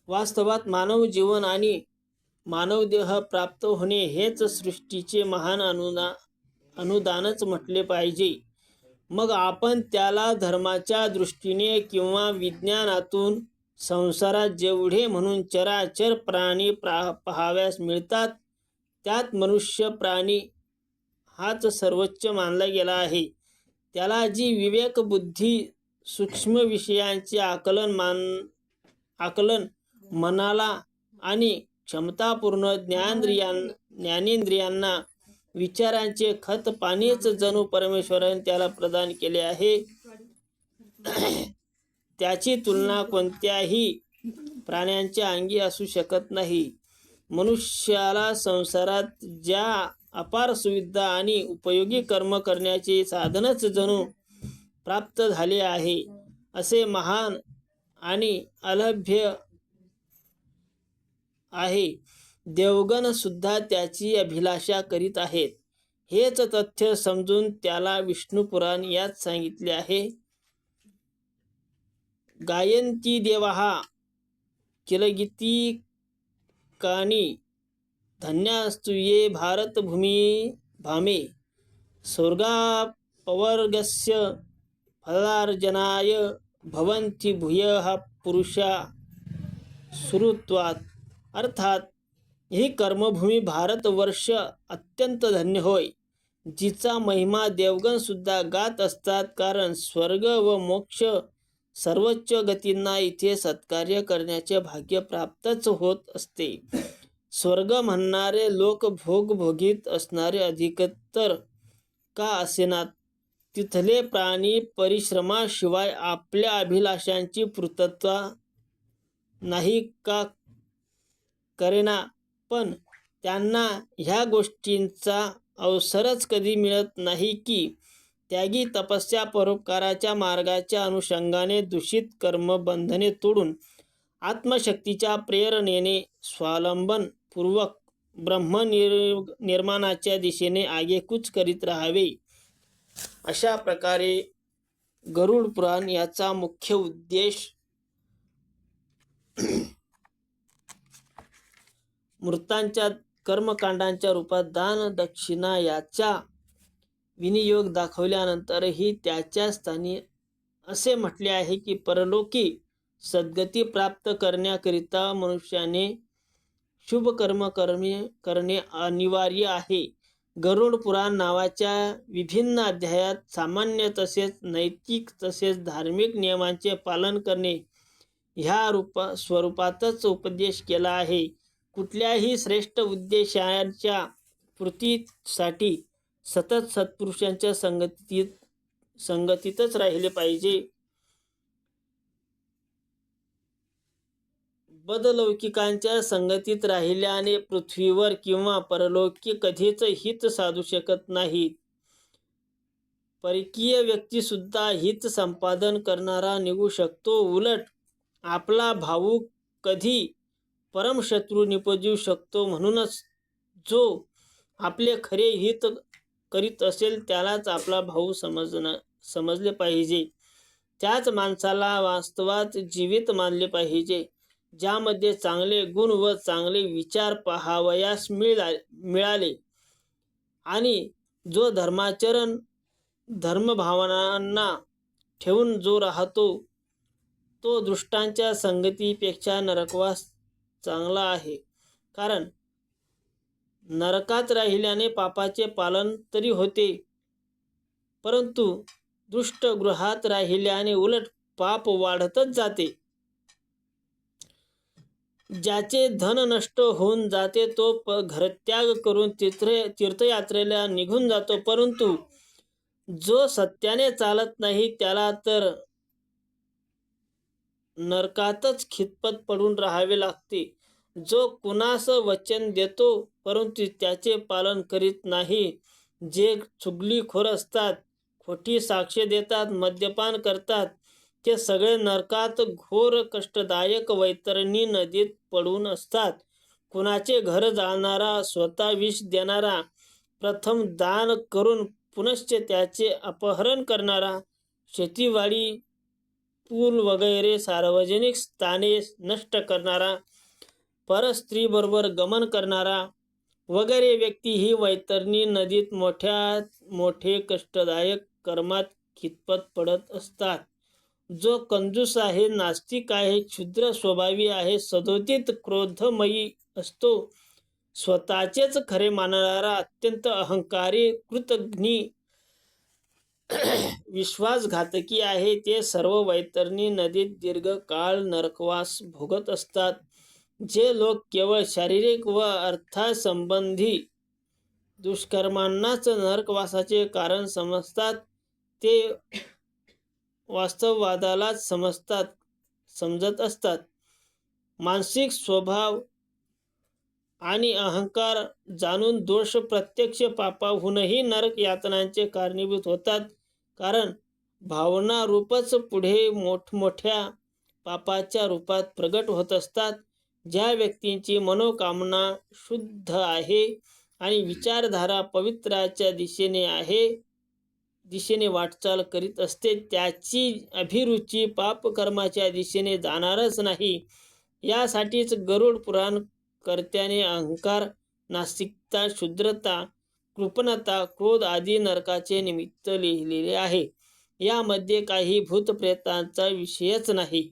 वास्तवात मानव जीवन आणि मानव देह प्राप्त होणे हेच सृष्टीचे महान अनुदानच म्हटले पाहिजे. मग आपण त्याला धर्माच्या दृष्टीने किंवा विज्ञानातून संसारात जेवढे म्हणून चराचर प्राणी पाहाव्यास मिळतात त्यात मनुष्य प्राणी हाच सर्वोच्च मानला गेला आहे. त्याला जी विवेक बुद्धी सूक्ष्म विषयांचे आकलन मनाला आणि क्षमतापूर्ण ज्ञानेंद्रियांना विचारांचे खत पाणीच जणू परमेश्वराने त्याला प्रदान केले आहे. त्याची तुलना कोणत्याही प्राण्यांच्या अंगी असू शकत नाही. मनुष्याला संसारात ज्या अपार सुविधा आणि उपयोगी कर्म करण्याचे साधनच जणू प्राप्त झाले आहे, असे महान आणि अलभ्य आहे. देवगण सुद्धा त्याची अभिलाषा करीत आहेत. हेच तथ्य समजून त्याला विष्णू पुराण यात सांगितले आहे. गायन्ति देवाः किल गीतिकानि धन्यास्तु ये भारतभूमी भामे स्वर्गापवर्गस्य फलार्जनाय भवन्ति भूयः पुरुषा सुहृत्वात्. अर्थात ही कर्मभूमी भारतवर्ष अत्यंत धन्य होय, जिचा महिमा देवगण सुद्धा गात असतात. कारण स्वर्ग व मोक्ष सर्वोच्च गतींना इथे सत्कार्य करण्याचे भाग्य प्राप्तच होत असते. स्वर्ग म्हणणारे लोक भोग भोगीत असणारे अधिकतर का असेनात, तिथले प्राणी परिश्रमाशिवाय आपल्या अभिलाषांची पूर्तता नाही का करेना, पण त्यांना ह्या गोष्टींचा अवसरच कधी मिळत नाही की त्यागी तपस्या परोपकाराच्या मार्गाच्या अनुषंगाने दूषित कर्मबंधने तोडून आत्मशक्तीच्या प्रेरणेने स्वावलंबन पूर्वक ब्रह्मनिर्माणाच्या दिशेने आगेकूच करीत राहावे. अशा प्रकारे गरुड पुराण याचा मुख्य उद्देश मूर्तांच्या कर्मकांडांच्या रूपात दान दक्षिणा याचा विनियोग दाखवल्यानंतरही त्याच्या स्थानी असे म्हटले आहे की परलोकी सद्गती प्राप्त करण्याकरिता मनुष्याने शुभ कर्म करणे अनिवार्य आहे. गरुड पुराण नावाच्या विभिन्न अध्यायात सामान्य तसेच नैतिक तसेच धार्मिक नियमांचे पालन करणे ह्या स्वरूपातच उपदेश केला आहे. कुठल्याही श्रेष्ठ उद्देशाच्या पूर्तीसाठी सतत सत्पुरुषांच्या संगतीतच राहिले पाहिजे. बदलौकिकांच्या संगतीत राहिल्याने पृथ्वीवर किंवा परलोकी कधीच हित साधू शकत नाहीत. परकीय व्यक्ती सुद्धा हित संपादन करणारा निघू शकतो. उलट आपला भाऊ कधी परमशत्रू निपजू शकतो. म्हणूनच जो आपले खरे हित करीत असेल त्यालाच आपला भाऊ समजले पाहिजे. त्याच माणसाला वास्तवात जीवित मानले पाहिजे, ज्यामध्ये चांगले गुण व चांगले विचार पाहावयास मिळाले आणि जो धर्मभावनांना ठेवून जो राहतो तो दुष्टांच्या संगतीपेक्षा नरकवास चांगला आहे. कारण नरकात राहिल्याने पापाचे पालन तरी होते, परंतु दुष्टगृहात राहिल्याने उलट पाप वाढतच जाते. ज्याचे धन नष्ट होऊन जाते तो घरत्याग करून तीर्थयात्रेला निघून जातो, परंतु जो सत्याने चालत नाही त्याला तर नरकातच खितपत पडून राहावे लागते. जो कुणास वचन देतो परंतु त्याचे पालन करीत नाही, जे चुगलीखोर असतात, खोटी साक्ष देतात, मद्यपान करतात, ते सगळे नरकात घोर कष्टदायक वैतरणी नदीत पडून असतात. कुणाचे घर जाळणारा, स्वतः विष देणारा, प्रथम दान करून पुनश्च त्याचे अपहरण करणारा, शेतीवाडी पूल वगैरे सार्वजनिक स्थाने नष्ट करणारा, परस्त्रीबरोबर गमन करणारा वगैरे व्यक्ती ही वैतरणी नदीत मोठे कष्टदायक कर्मात खितपत पडत असतात. जो कंजूस आहे, नास्तिक आहे, क्षुद्र स्वभावी आहे, सदोदित क्रोधमयी असतो, स्वतःचेच खरे मानणारा, अत्यंत अहंकारी, कृतघ्नी, विश्वासघातकी आहे, ते सर्व वैतरणी नदीत दीर्घकाळ नरकवास भोगत असतात. जे लोक केवळ शारीरिक व अर्थसंबंधी दुष्कर्मांनाच नरकवासाचे कारण समजतात, ते वास्तववादालाच समजत असतात. मानसिक स्वभाव आणि अहंकार जाणून दोष प्रत्यक्ष पापाहूनही नरक यातनांचे कारणीभूत होतात. कारण भावना रूपच पुढे मोठमोठ्या पापाच्या रूपात प्रगट होत असतात. ज्या व्यक्तींची मनोकामना शुद्ध आहे आणि विचारधारा पवित्राच्या दिशेने वाटचाल करीत असते, त्याची अभिरुची पापकर्माच्या दिशेने जाणारच नाही. यासाठीच गरुड पुराण कर्त्याने अहंकार, नास्तिकता, क्षुद्रता, कृपणता, क्रोध आदी नरकाचे निमित्त लिहिलेले आहे. यामध्ये काही भूतप्रेतांचा विषयच नाही.